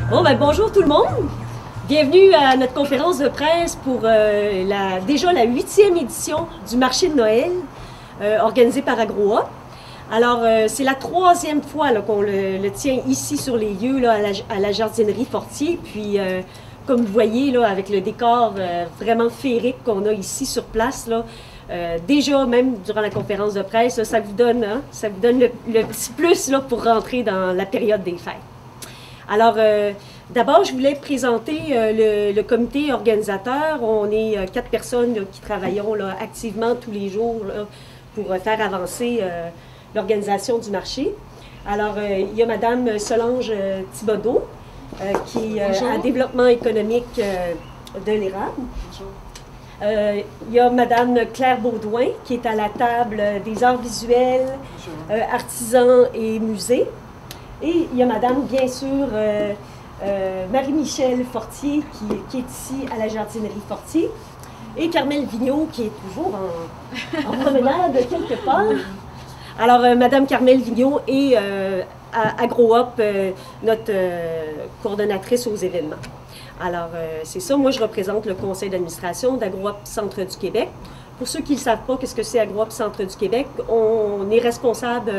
Bon, ben, bonjour tout le monde. Bienvenue à notre conférence de presse pour déjà la 8e édition du marché de Noël organisé par AgroUp. Alors, c'est la 3e fois qu'on le tient ici sur les lieux là, à la jardinerie Fortier. Puis, comme vous voyez, là, avec le décor vraiment féerique qu'on a ici sur place, là, déjà, même durant la conférence de presse, là, ça vous donne le petit plus là, pour rentrer dans la période des fêtes. Alors, d'abord, je voulais présenter le comité organisateur. On est 4 personnes là, qui travaillons là, activement tous les jours là, pour faire avancer l'organisation du marché. Alors, il y a Mme Solange Thibodeau, qui est en développement économique de l'érable. Il y a Mme Claire Baudouin, qui est à la table des arts visuels, artisans et musées. Et il y a Madame, bien sûr, Marie-Michel Fortier, qui est ici à la jardinerie Fortier. Et Carmel Vigneault, qui est toujours en promenade quelque part. Alors, Madame Carmel Vigneault est à AgroUp, notre coordonnatrice aux événements. Alors, c'est ça. Moi, je représente le conseil d'administration d'AgroUp Centre du Québec. Pour ceux qui ne savent pas qu'est-ce que c'est AgroUp Centre du Québec, on est responsable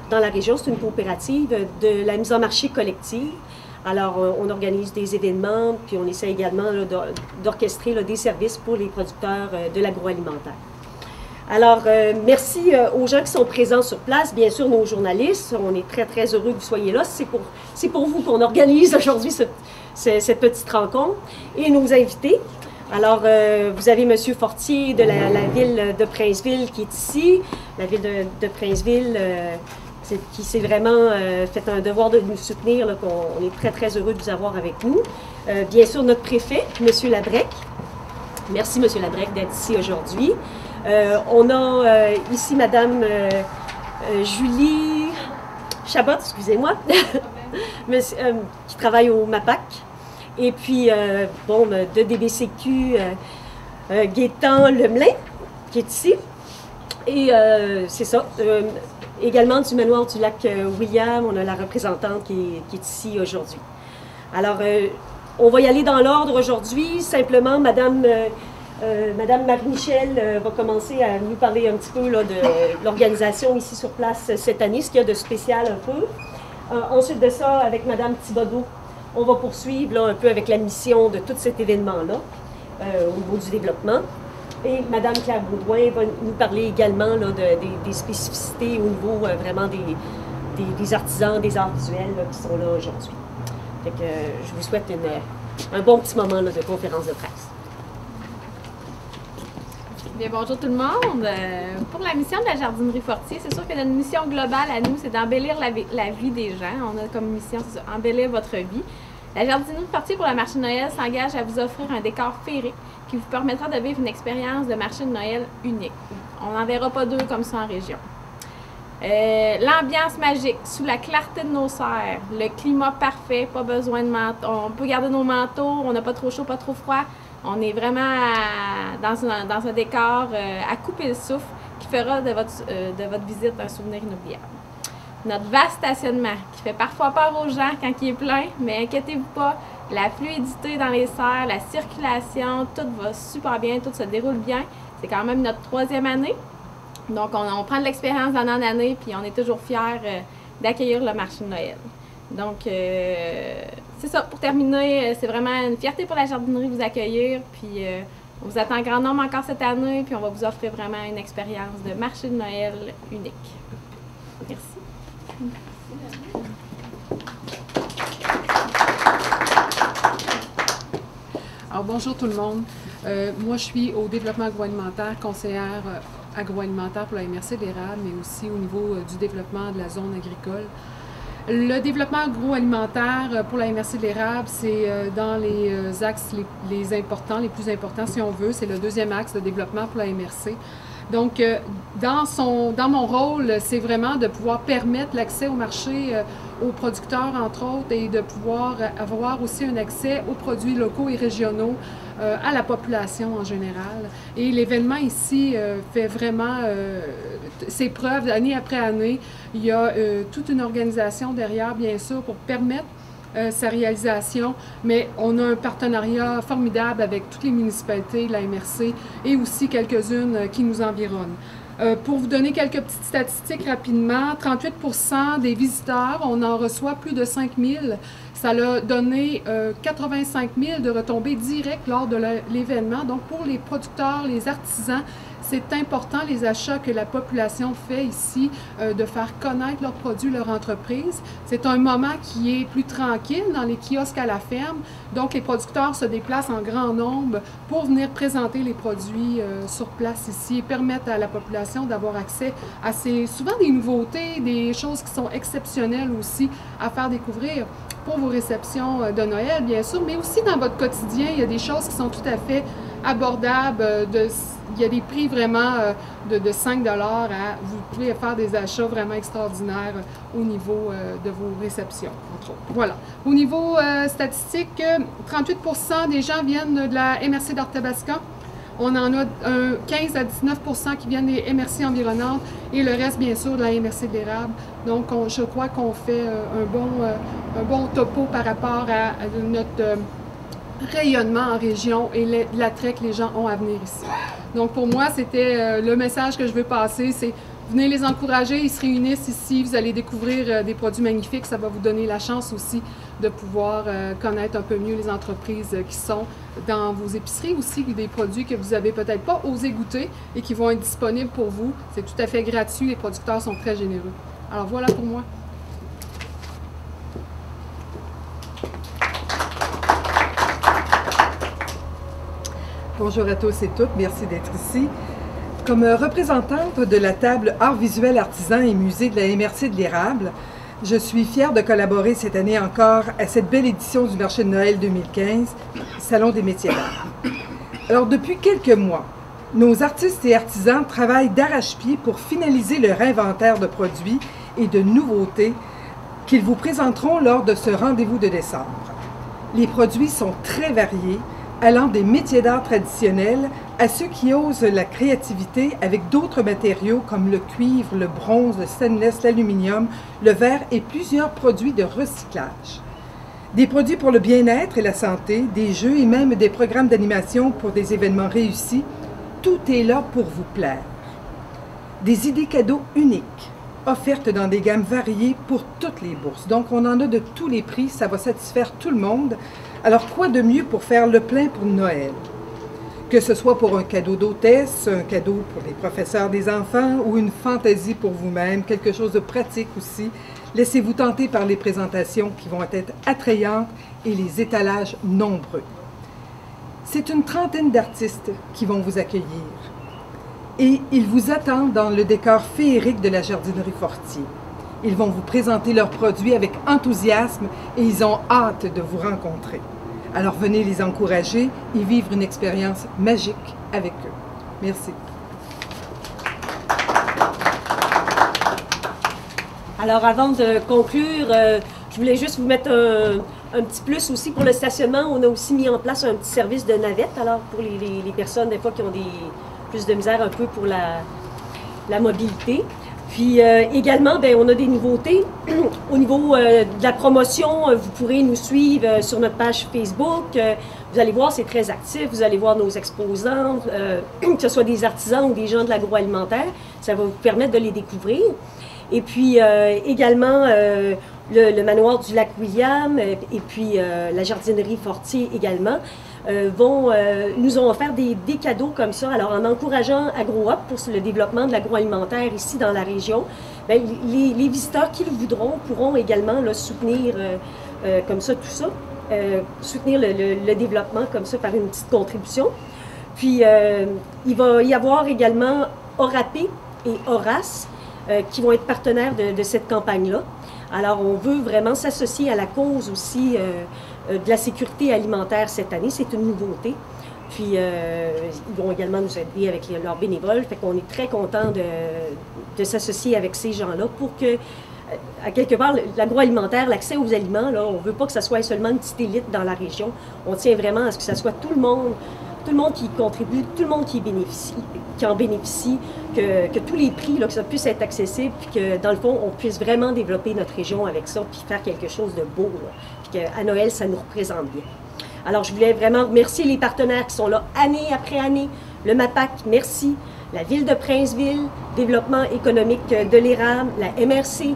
dans la région, c'est une coopérative de la mise en marché collective. Alors, on organise des événements, puis on essaie également d'orchestrer des services pour les producteurs de l'agroalimentaire. Alors, merci aux gens qui sont présents sur place, bien sûr nos journalistes. On est très, très heureux que vous soyez là. C'est pour vous qu'on organise aujourd'hui cette petite rencontre. Et nos invités. Alors, vous avez M. Fortier de la ville de Princeville qui est ici. La ville de Princeville qui s'est vraiment fait un devoir de nous soutenir. On est très, très heureux de vous avoir avec nous. Bien sûr, notre préfet, M. Labrec. Merci, M. Labrec, d'être ici aujourd'hui. On a ici Mme Julie Chabot, excusez-moi, qui travaille au MAPAC. Et puis, bon, de DBCQ, Gaétan Lemelin, qui est ici. Et c'est ça. Également du manoir du lac William, on a la représentante qui est ici aujourd'hui. Alors, on va y aller dans l'ordre aujourd'hui. Simplement, Madame Marie-Michel va commencer à nous parler un petit peu là, de l'organisation ici sur place cette année, ce qu'il y a de spécial un peu. Ensuite de ça, avec Madame Thibodeau, on va poursuivre là, un peu avec la mission de tout cet événement-là au niveau du développement. Et Mme Claire Baudouin va nous parler également là, des spécificités au niveau vraiment des artisans, des arts visuels là, qui sont là aujourd'hui. Fait que je vous souhaite un bon petit moment là, de conférence de presse. Bien, bonjour tout le monde. Pour la mission de la jardinerie Fortier, c'est sûr que notre mission globale à nous, c'est d'embellir la vie des gens. On a comme mission, c'est ça, embellir votre vie. La jardinerie Fortier pour le marché de Noël s'engage à vous offrir un décor féerique qui vous permettra de vivre une expérience de marché de Noël unique. On n'en verra pas deux comme ça en région. L'ambiance magique, sous la clarté de nos serres, le climat parfait, pas besoin de manteau. On peut garder nos manteaux, on n'a pas trop chaud, pas trop froid. On est vraiment dans un décor à couper le souffle qui fera de votre visite un souvenir inoubliable. Notre vaste stationnement qui fait parfois peur aux gens quand il est plein, mais inquiétez-vous pas, la fluidité dans les serres, la circulation, tout va super bien, tout se déroule bien. C'est quand même notre 3e année. Donc, on prend de l'expérience d'année en année, puis on est toujours fiers d'accueillir le marché de Noël. Donc, c'est ça. Pour terminer, c'est vraiment une fierté pour la jardinerie de vous accueillir. Puis, on vous attend en grand nombre encore cette année. Puis, on va vous offrir vraiment une expérience de marché de Noël unique. Merci. Alors, bonjour tout le monde. Moi, je suis au développement agroalimentaire, conseillère agroalimentaire pour la MRC d'érable, mais aussi au niveau du développement de la zone agricole. Le développement agroalimentaire pour la MRC de l'érable, c'est dans les axes les importants, les plus importants si on veut. C'est le 2e axe de développement pour la MRC. Donc, dans mon rôle, c'est vraiment de pouvoir permettre l'accès au marché aux producteurs, entre autres, et de pouvoir avoir aussi un accès aux produits locaux et régionaux à la population en général. Et l'événement ici fait vraiment ses preuves année après année. Il y a toute une organisation derrière, bien sûr, pour permettre sa réalisation, mais on a un partenariat formidable avec toutes les municipalités, la MRC et aussi quelques-unes qui nous environnent. Pour vous donner quelques petites statistiques rapidement, 38% des visiteurs, on en reçoit plus de 5 000. Ça a donné 85 000 de retombées directes lors de l'événement. Donc, pour les producteurs, les artisans, c'est important, les achats que la population fait ici, de faire connaître leurs produits, leur entreprise. C'est un moment qui est plus tranquille dans les kiosques à la ferme. Donc, les producteurs se déplacent en grand nombre pour venir présenter les produits sur place ici et permettre à la population d'avoir accès à souvent des nouveautés, des choses qui sont exceptionnelles aussi à faire découvrir pour vos réceptions de Noël, bien sûr, mais aussi dans votre quotidien, il y a des choses qui sont tout à fait abordables. Il y a des prix vraiment de 5 $. Vous pouvez faire des achats vraiment extraordinaires au niveau de vos réceptions, entre autres. Voilà. Au niveau statistique, 38% des gens viennent de la MRC d'Arthabasca. On en a 15 à 19% qui viennent des MRC environnantes et le reste, bien sûr, de la MRC de l'érable. Donc, je crois qu'on fait un bon topo par rapport à notre rayonnement en région et l'attrait que les gens ont à venir ici. Donc, pour moi, c'était le message que je veux passer, c'est venez les encourager, ils se réunissent ici, vous allez découvrir des produits magnifiques, ça va vous donner la chance aussi de pouvoir connaître un peu mieux les entreprises qui sont dans vos épiceries aussi, des produits que vous n'avez peut-être pas osé goûter et qui vont être disponibles pour vous. C'est tout à fait gratuit, les producteurs sont très généreux. Alors voilà pour moi. Bonjour à tous et toutes, merci d'être ici. Comme représentante de la table Art visuel artisan et musée de la MRC de l'érable, je suis fière de collaborer cette année encore à cette belle édition du marché de Noël 2015, Salon des métiers d'art. Alors depuis quelques mois, nos artistes et artisans travaillent d'arrache-pied pour finaliser leur inventaire de produits et de nouveautés qu'ils vous présenteront lors de ce rendez-vous de décembre. Les produits sont très variés, allant des métiers d'art traditionnels à ceux qui osent la créativité avec d'autres matériaux comme le cuivre, le bronze, le stainless, l'aluminium, le verre et plusieurs produits de recyclage. Des produits pour le bien-être et la santé, des jeux et même des programmes d'animation pour des événements réussis, tout est là pour vous plaire. Des idées cadeaux uniques, offertes dans des gammes variées pour toutes les bourses. Donc on en a de tous les prix, ça va satisfaire tout le monde. Alors, quoi de mieux pour faire le plein pour Noël? Que ce soit pour un cadeau d'hôtesse, un cadeau pour les professeurs des enfants ou une fantaisie pour vous-même, quelque chose de pratique aussi, laissez-vous tenter par les présentations qui vont être attrayantes et les étalages nombreux. C'est une trentaine d'artistes qui vont vous accueillir et ils vous attendent dans le décor féerique de la jardinerie Fortier. Ils vont vous présenter leurs produits avec enthousiasme et ils ont hâte de vous rencontrer. Alors venez les encourager et vivre une expérience magique avec eux. Merci. Alors avant de conclure, je voulais juste vous mettre un petit plus aussi pour le stationnement. On a aussi mis en place un petit service de navette. Alors pour les personnes des fois qui ont plus de misère un peu pour la mobilité. Puis également, bien, on a des nouveautés. Au niveau de la promotion, vous pourrez nous suivre sur notre page Facebook. Vous allez voir, c'est très actif. Vous allez voir nos exposants, que ce soit des artisans ou des gens de l'agroalimentaire. Ça va vous permettre de les découvrir. Et puis également, le manoir du lac William et puis la jardinerie Fortier également nous ont offert des cadeaux comme ça. Alors, en encourageant AgroUp pour le développement de l'agroalimentaire ici dans la région, bien, les visiteurs qui le voudront pourront également là, soutenir comme ça tout ça, soutenir le développement comme ça par une petite contribution. Puis, il va y avoir également ORAP et Horace qui vont être partenaires de cette campagne-là. Alors, on veut vraiment s'associer à la cause aussi de la sécurité alimentaire cette année. C'est une nouveauté. Puis, ils vont également nous aider avec leurs bénévoles. Fait qu'on est très contents de s'associer avec ces gens-là pour que, à quelque part, l'agroalimentaire, l'accès aux aliments, là, on ne veut pas que ça soit seulement une petite élite dans la région. On tient vraiment à ce que ça soit tout le monde tout le monde qui contribue, tout le monde qui en bénéficie, que tous les prix, là, que ça puisse être accessible, puis que dans le fond, on puisse vraiment développer notre région avec ça, puis faire quelque chose de beau, là, puis qu'à Noël, ça nous représente bien. Alors, je voulais vraiment remercier les partenaires qui sont là année après année. Le MAPAC, merci. La Ville de Princeville, Développement économique de l'Érable, la MRC,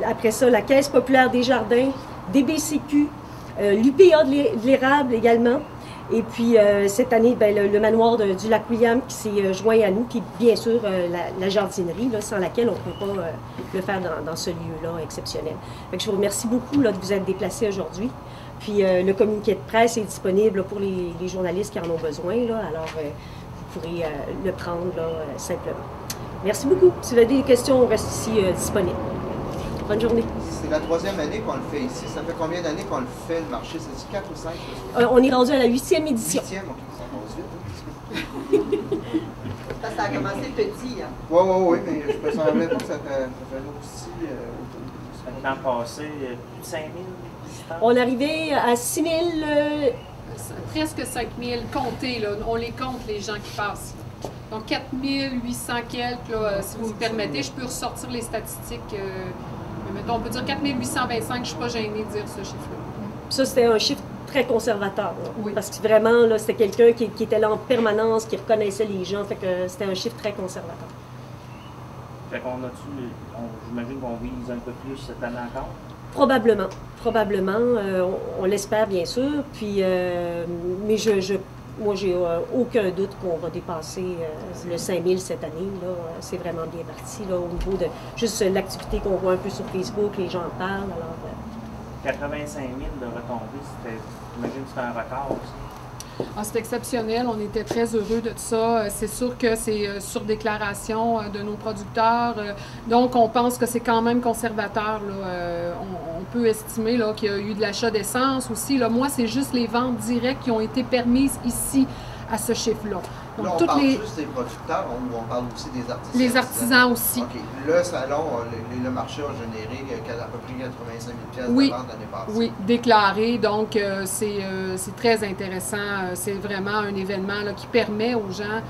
après ça, la Caisse populaire des jardins, DBCQ, l'UPA de l'Érable également. Et puis, cette année, ben, le manoir du Lac-William qui s'est joint à nous, puis bien sûr, la jardinerie, là, sans laquelle on ne peut pas le faire dans ce lieu-là exceptionnel. Fait que je vous remercie beaucoup là, de vous être déplacés aujourd'hui. Puis, le communiqué de presse est disponible pour les journalistes qui en ont besoin. Là, alors, vous pourrez le prendre là, simplement. Merci beaucoup. Si vous avez des questions, on reste ici disponible. Bonne journée. C'est la 3e année qu'on le fait ici. Ça fait combien d'années qu'on le fait, le marché? C'est 4 ou 5? On est rendu à la 8e édition. 8e, ok, ça passe vite. Ça a commencé petit, hein? Oui, mais je me semblais pas que ça fait aussi... L'an passé, plus de 5 000 visiteurs. On est arrivé à 6 000... Presque 5 000 comptés, là. On les compte, les gens qui passent. Donc 4 800 quelques, là, si vous me permettez. Je peux ressortir les statistiques. Mettons, on peut dire 4 825, je ne suis pas gênée de dire ce chiffre-là. Ça, c'était un chiffre très conservateur. Là, oui. Parce que vraiment, là, c'était quelqu'un qui était là en permanence, qui reconnaissait les gens. Fait que c'était un chiffre très conservateur. Fait qu'on j'imagine qu'on vise un peu plus cette année encore? Probablement. On l'espère, bien sûr. Puis, mais moi, j'ai aucun doute qu'on va dépasser le 5 000 cette année. Là, c'est vraiment bien parti là, au niveau de juste l'activité qu'on voit un peu sur Facebook, les gens en parlent. Alors, 85 000 de retombées, j'imagine que c'était un record aussi. Ah, c'est exceptionnel, on était très heureux de ça. C'est sûr que c'est sur déclaration de nos producteurs, donc on pense que c'est quand même conservateur. Là. On peut estimer là, qu'il y a eu de l'achat d'essence aussi. Là. Moi, c'est juste les ventes directes qui ont été permises ici à ce chiffre-là. Donc, là, on parle juste des producteurs ou on parle aussi des artisans? Les artisans aussi. OK. Le salon, le marché a généré à peu près 85 000 oui, de vente l'année passée. Oui, déclaré. Donc, c'est très intéressant. C'est vraiment un événement là, qui permet aux gens,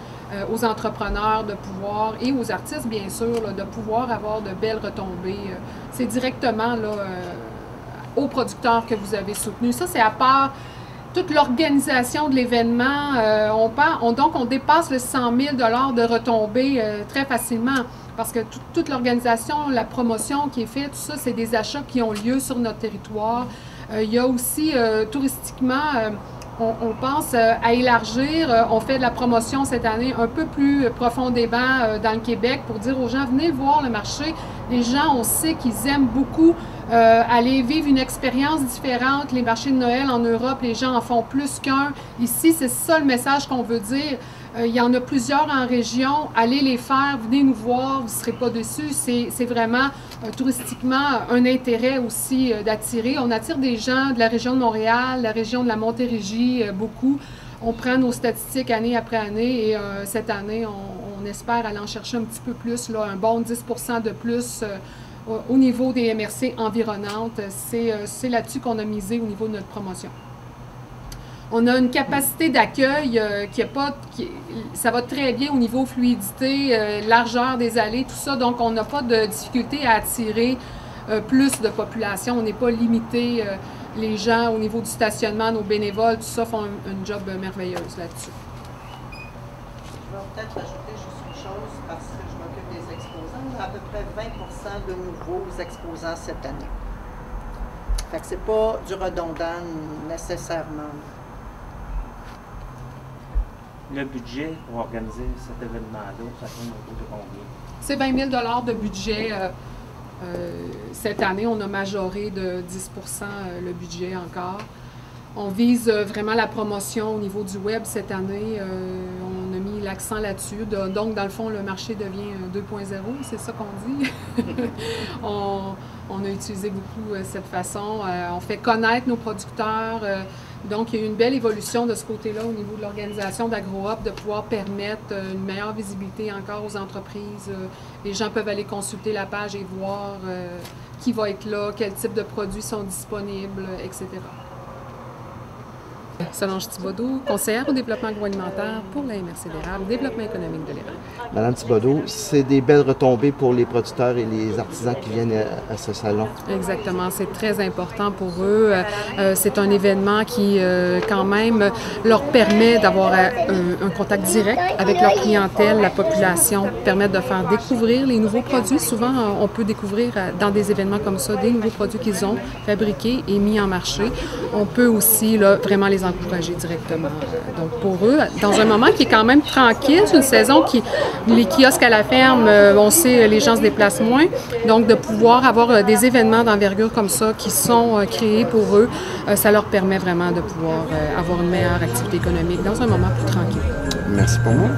aux entrepreneurs de pouvoir, et aux artistes, bien sûr, là, de pouvoir avoir de belles retombées. C'est directement là, aux producteurs que vous avez soutenus. Ça, c'est à part toute l'organisation de l'événement. Donc, on dépasse le 100 000 $ de retombées très facilement parce que toute l'organisation, la promotion qui est faite, tout ça, c'est des achats qui ont lieu sur notre territoire. Il y a aussi, touristiquement, on pense à élargir. On fait de la promotion cette année un peu plus profondément dans le Québec pour dire aux gens, venez voir le marché. Les gens, on sait qu'ils aiment beaucoup aller vivre une expérience différente. Les marchés de Noël en Europe, les gens en font plus qu'un. Ici, c'est ça le message qu'on veut dire. Il y en a plusieurs en région. Allez les faire, venez nous voir, vous ne serez pas déçus. C'est vraiment touristiquement un intérêt aussi d'attirer. On attire des gens de la région de Montréal, la région de la Montérégie, beaucoup. On prend nos statistiques année après année et cette année, on espère aller en chercher un petit peu plus, là, un bon 10 % de plus au niveau des MRC environnantes. C'est là-dessus qu'on a misé au niveau de notre promotion. On a une capacité d'accueil ça va très bien au niveau fluidité, largeur des allées, tout ça. Donc, on n'a pas de difficulté à attirer plus de population. On n'est pas limité. Les gens, au niveau du stationnement, nos bénévoles, tout ça, font une job merveilleuse là-dessus. Je vais peut-être ajouter juste une chose, parce que je m'occupe des exposants. On a à peu près 20 % de nouveaux exposants cette année. Fait que c'est pas du redondant nécessairement. Le budget pour organiser cet événement-là, ça tourne autour de combien? C'est 20 000 $ de budget. Cette année, on a majoré de 10 % le budget encore. On vise vraiment la promotion au niveau du web cette année. On a mis l'accent là-dessus. Donc, dans le fond, le marché devient 2.0, c'est ça qu'on dit. On a utilisé beaucoup cette façon. On fait connaître nos producteurs. Donc, il y a eu une belle évolution de ce côté-là au niveau de l'organisation d'AgroHop, de pouvoir permettre une meilleure visibilité encore aux entreprises. Les gens peuvent aller consulter la page et voir qui va être là, quel type de produits sont disponibles, etc. Solange Thibodeau, conseillère au développement agroalimentaire pour la MRC d'érable, développement économique de l'érable. Madame Thibodeau, c'est des belles retombées pour les producteurs et les artisans qui viennent à ce salon. Exactement, c'est très important pour eux. C'est un événement qui, quand même, leur permet d'avoir un contact direct avec leur clientèle, la population, permettre de faire découvrir les nouveaux produits. Souvent, on peut découvrir dans des événements comme ça des nouveaux produits qu'ils ont fabriqués et mis en marché. On peut aussi là, vraiment les encourager directement. Donc pour eux, dans un moment qui est quand même tranquille, c'est une saison qui, les kiosques à la ferme, on sait, les gens se déplacent moins. Donc de pouvoir avoir des événements d'envergure comme ça qui sont créés pour eux, ça leur permet vraiment de pouvoir avoir une meilleure activité économique dans un moment plus tranquille. Merci pour moi.